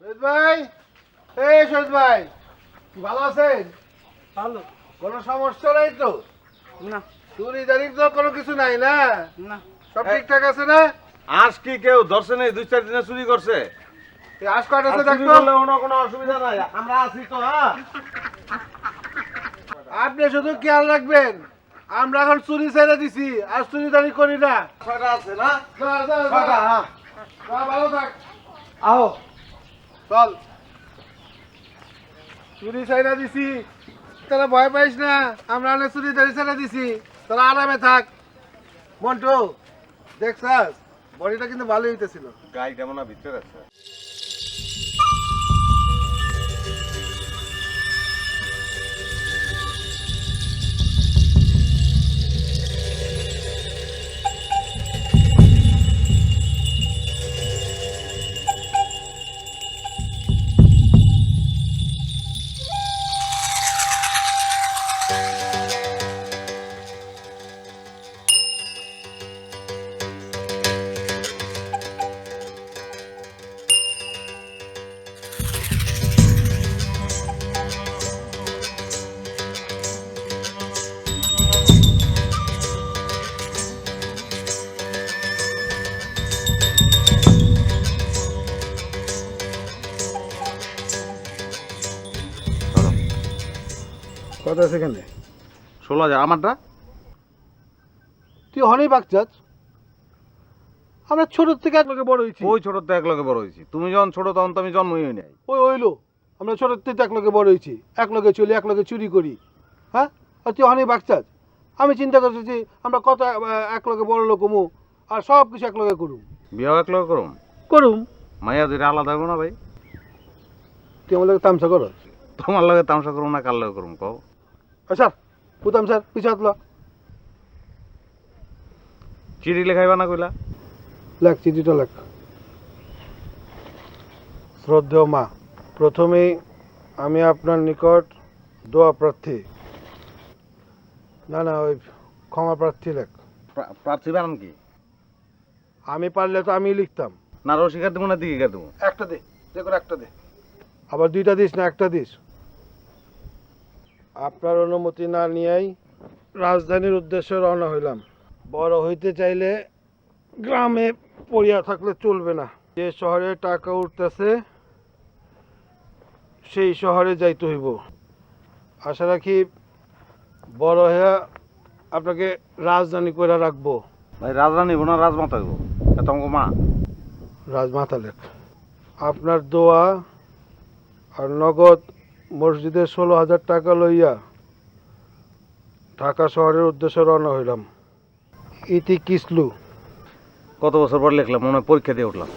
শহীদ ভাই, এই শহীদ ভাই, কি ভালো আছেন? ভালো কোনো সমস্যা নাই তো? না চুরি দাঁড়ি তো কোনো কিছু নাই না? না সব ঠিকঠাক আছে না? আজ কি কেউ ধরছে নেই 2-4 দিনে চুরি করছে? এই আশ কয়টা আছে চুরি দেখতো? করলে কোনো অসুবিধা নাই, আমরা আছি তো। হ্যাঁ, আপনি শুধু খেয়াল রাখবেন, আমরা এখন চুরি ছেড়ে দিছি, আর চুরি দাঁড়ি করি না। ছয়টা আছে না? যা, যা, যা। ছয়টা, হ্যাঁ। যা, ভালো থাক। আও চল, চুরি ছেড়ে দিছি, তোরা ভয় পাইস না, আমরা অনেক চুরি দাঁড়ি ছেড়ে দিছি, তোরা আরামে থাক। মন্টু, দেখছাস বডিটা কিন্তু ভালোই হইতেছিল। গাড়িটা মনে হয় ভিতরে আছে। কত আছে এখানে? 16,000 আমারটা। তুই হনেই বাগচাস, আমরা ছোট থেকে এক লগে বড় হয়েছি। ওই ছোট তো এক লগে বড় হয়েছি, তুমি যখন ছোট তখন তো আমি জন্মই হই নাই। ওই হইলো, আমরা ছোট থেকে এক লগে বড় হয়েছি, এক লগে চলি, এক লগে চুরি করি। হ্যাঁ, আর তুই হনেই বাগচাস। আমি চিন্তা করতেছি আমরা কত এক লগে বড় লোক হমু, আর সব কিছু এক লগে করুম। বিয়াও এক লগে করুম, করুম। মাইয়া দুইটা আলাদা হবো না ভাই? তুই আমার লগে তামসা করস? তোমার লগে তামসা করুম না কার লগে করুম কও? স্যার বুতাম স্যার, পিছু হাতলা। চিঠি লেখাইবা না কইলা? লেখ, চিঠিটা লেখ। শ্রদ্ধেয় মা, প্রথমেই আমি আপনার নিকট দোয়া প্রার্থী, না না ওই ক্ষমা প্রার্থী লেখ। প্রার্থী বানান কি? আমি পারলে তো আমি লিখতাম। না রসিকার দেবো না দিকে দেবো? একটা দে, যে করে একটা দে। আবার দুইটা দিস না, একটা দিস। আপনার অনুমতি না নিয়েই রাজধানীর উদ্দেশ্যে রওনা হইলাম। বড় হইতে চাইলে গ্রামে পড়িয়া থাকলে চলবে না। যে শহরে টাকা উঠতেছে সেই শহরে যাইতে হইব। আশা রাখি বড় হইয়া আপনাকে রাজধানী করে রাখবো। ভাই রাজরানী হইব না রাজমাতা হইব? এটা তোমাকে মা। রাজমাতা লেখ। আপনার দোয়া আর নগদ মসজিদের 16,000 টাকা লইয়া ঢাকা শহরের উদ্দেশ্যে রওনা হইলাম। ইতি কিসলু। কত বছর পর লিখলাম, মনে হয় পরীক্ষা দিয়ে উঠলাম।